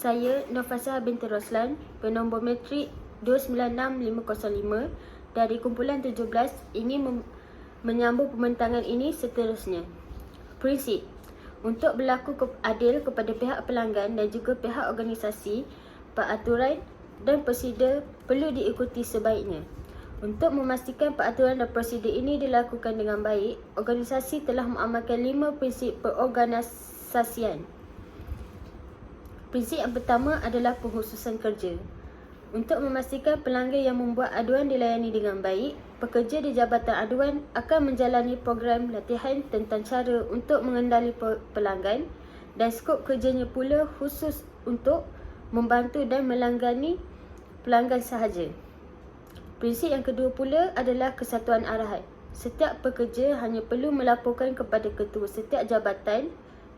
Saya Nofasah binti Roslan, bernombor metrik 296505 dari kumpulan 17 ingin menyambung pembentangan ini seterusnya. Prinsip: untuk berlaku adil kepada pihak pelanggan dan juga pihak organisasi, peraturan dan prosedur perlu diikuti sebaiknya. Untuk memastikan peraturan dan prosedur ini dilakukan dengan baik, organisasi telah mengamalkan 5 prinsip perorganisasian. Prinsip yang pertama adalah pengkhususan kerja. Untuk memastikan pelanggan yang membuat aduan dilayani dengan baik, pekerja di Jabatan Aduan akan menjalani program latihan tentang cara untuk mengendali pelanggan, dan skop kerjanya pula khusus untuk membantu dan melanggani pelanggan sahaja. Prinsip yang kedua pula adalah kesatuan arahan. Setiap pekerja hanya perlu melaporkan kepada ketua setiap jabatan,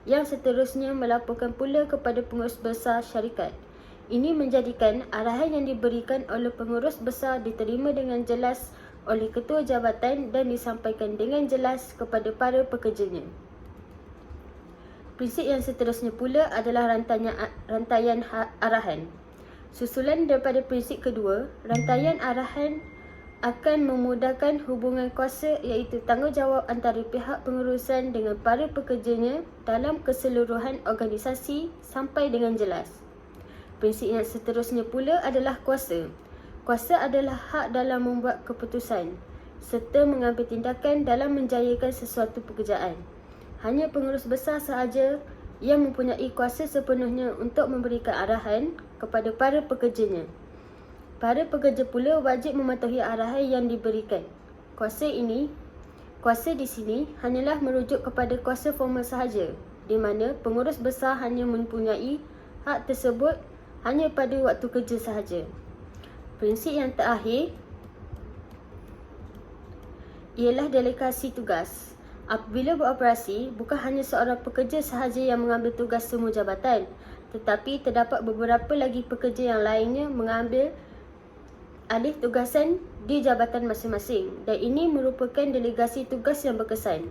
yang seterusnya melaporkan pula kepada pengurus besar syarikat. Ini menjadikan arahan yang diberikan oleh pengurus besar diterima dengan jelas oleh ketua jabatan dan disampaikan dengan jelas kepada para pekerjanya. Prinsip yang seterusnya pula adalah rantaian arahan. Susulan daripada prinsip kedua, rantaian arahan akan memudahkan hubungan kuasa, iaitu tanggungjawab antara pihak pengurusan dengan para pekerjanya dalam keseluruhan organisasi sampai dengan jelas. Prinsip yang seterusnya pula adalah kuasa. Kuasa adalah hak dalam membuat keputusan serta mengambil tindakan dalam menjayakan sesuatu pekerjaan. Hanya pengurus besar sahaja yang mempunyai kuasa sepenuhnya untuk memberikan arahan kepada para pekerjanya. Para pekerja pula wajib mematuhi arahan yang diberikan. Kuasa di sini hanyalah merujuk kepada kuasa formal sahaja, di mana pengurus besar hanya mempunyai hak tersebut hanya pada waktu kerja sahaja. Prinsip yang terakhir ialah delegasi tugas. Apabila beroperasi, bukan hanya seorang pekerja sahaja yang mengambil tugas semua jabatan, tetapi terdapat beberapa lagi pekerja yang lainnya mengambil alih tugasan di jabatan masing-masing, dan ini merupakan delegasi tugas yang berkesan.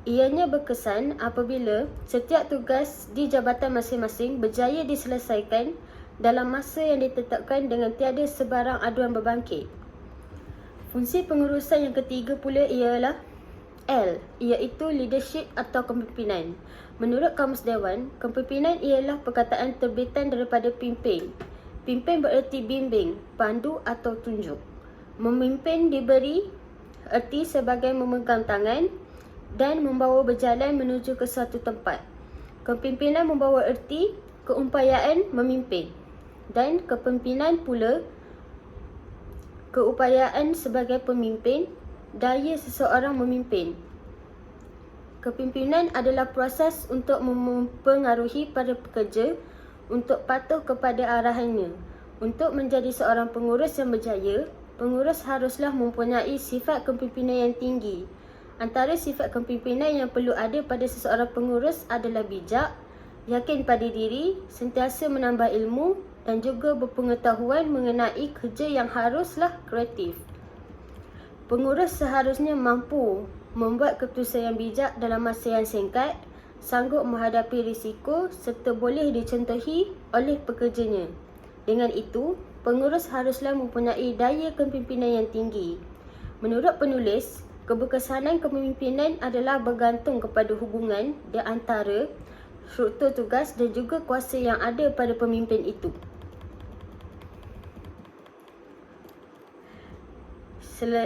Ianya berkesan apabila setiap tugas di jabatan masing-masing berjaya diselesaikan dalam masa yang ditetapkan dengan tiada sebarang aduan berbangkit. Fungsi pengurusan yang ketiga pula ialah L, iaitu leadership atau kepimpinan. Menurut Kamus Dewan, kepimpinan ialah perkataan terbitan daripada pimpin. Pimpin bererti bimbing, pandu atau tunjuk. Memimpin diberi erti sebagai memegang tangan dan membawa berjalan menuju ke suatu tempat. Kepimpinan membawa erti keupayaan memimpin, dan kepimpinan pula keupayaan sebagai pemimpin, daya seseorang memimpin. Kepimpinan adalah proses untuk mempengaruhi para pekerja untuk patuh kepada arahannya. Untuk menjadi seorang pengurus yang berjaya, pengurus haruslah mempunyai sifat kepimpinan yang tinggi. Antara sifat kepimpinan yang perlu ada pada seseorang pengurus adalah bijak, yakin pada diri, sentiasa menambah ilmu dan juga berpengetahuan mengenai kerja yang haruslah kreatif. Pengurus seharusnya mampu membuat keputusan yang bijak dalam masa yang singkat, sanggup menghadapi risiko serta boleh dicontohi oleh pekerjanya. Dengan itu, pengurus haruslah mempunyai daya kepimpinan yang tinggi. Menurut penulis, keberkesanan kepemimpinan adalah bergantung kepada hubungan di antara struktur tugas dan juga kuasa yang ada pada pemimpin itu.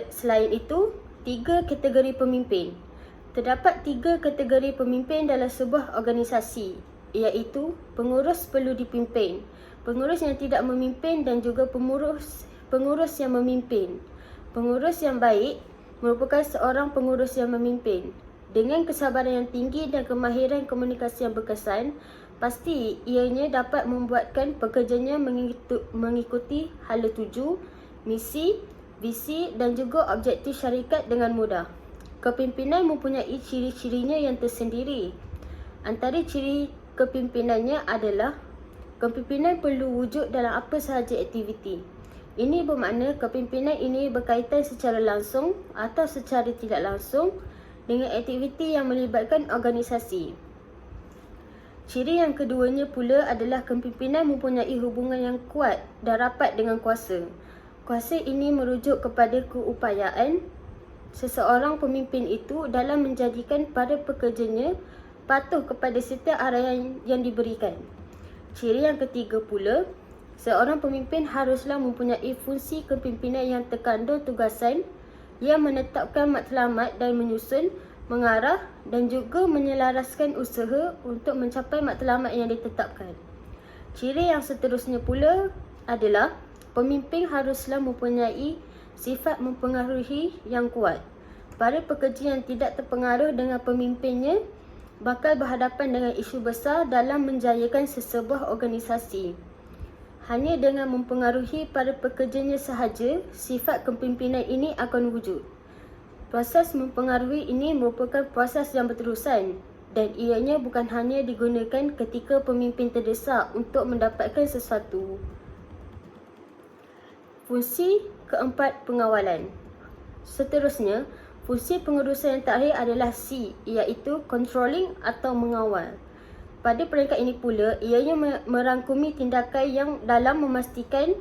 Selain itu, 3 kategori pemimpin. Terdapat 3 kategori pemimpin dalam sebuah organisasi, iaitu pengurus perlu dipimpin, pengurus yang tidak memimpin dan juga pengurus yang memimpin. Pengurus yang baik merupakan seorang pengurus yang memimpin. Dengan kesabaran yang tinggi dan kemahiran komunikasi yang berkesan, pasti ianya dapat membuatkan pekerjanya mengikuti hala tuju, misi, visi dan juga objektif syarikat dengan mudah. Kepimpinan mempunyai ciri-cirinya yang tersendiri. Antara ciri kepimpinannya adalah kepimpinan perlu wujud dalam apa sahaja aktiviti. Ini bermakna kepimpinan ini berkaitan secara langsung atau secara tidak langsung dengan aktiviti yang melibatkan organisasi. Ciri yang keduanya pula adalah kepimpinan mempunyai hubungan yang kuat dan rapat dengan kuasa. Kuasa ini merujuk kepada keupayaan seseorang pemimpin itu dalam menjadikan para pekerjanya patuh kepada setiap arahan yang diberikan. Ciri yang ketiga pula, seorang pemimpin haruslah mempunyai fungsi kepimpinan yang terkandung tugasan yang menetapkan matlamat dan menyusun, mengarah dan juga menyelaraskan usaha untuk mencapai matlamat yang ditetapkan. Ciri yang seterusnya pula adalah pemimpin haruslah mempunyai sifat mempengaruhi yang kuat. Para pekerja yang tidak terpengaruh dengan pemimpinnya bakal berhadapan dengan isu besar dalam menjayakan sesebuah organisasi. Hanya dengan mempengaruhi para pekerjanya sahaja, sifat kepimpinan ini akan wujud. Proses mempengaruhi ini merupakan proses yang berterusan dan ianya bukan hanya digunakan ketika pemimpin terdesak untuk mendapatkan sesuatu. Fungsi keempat, pengawalan. Seterusnya, fungsi pengurusan yang terakhir adalah C, iaitu controlling atau mengawal. Pada peringkat ini pula, ianya merangkumi tindakan yang dalam memastikan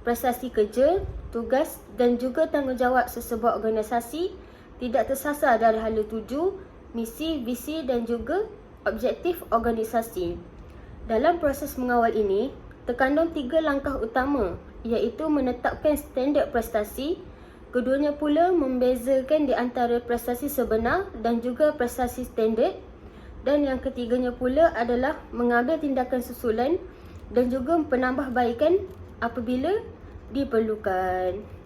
prestasi kerja, tugas dan juga tanggungjawab sesebuah organisasi tidak tersasar dari hala tuju, misi, visi dan juga objektif organisasi. Dalam proses mengawal ini, terkandung 3 langkah utama, iaitu menetapkan standard prestasi, keduanya pula membezakan di antara prestasi sebenar dan juga prestasi standard, dan yang ketiganya pula adalah mengambil tindakan susulan dan juga penambahbaikan apabila diperlukan.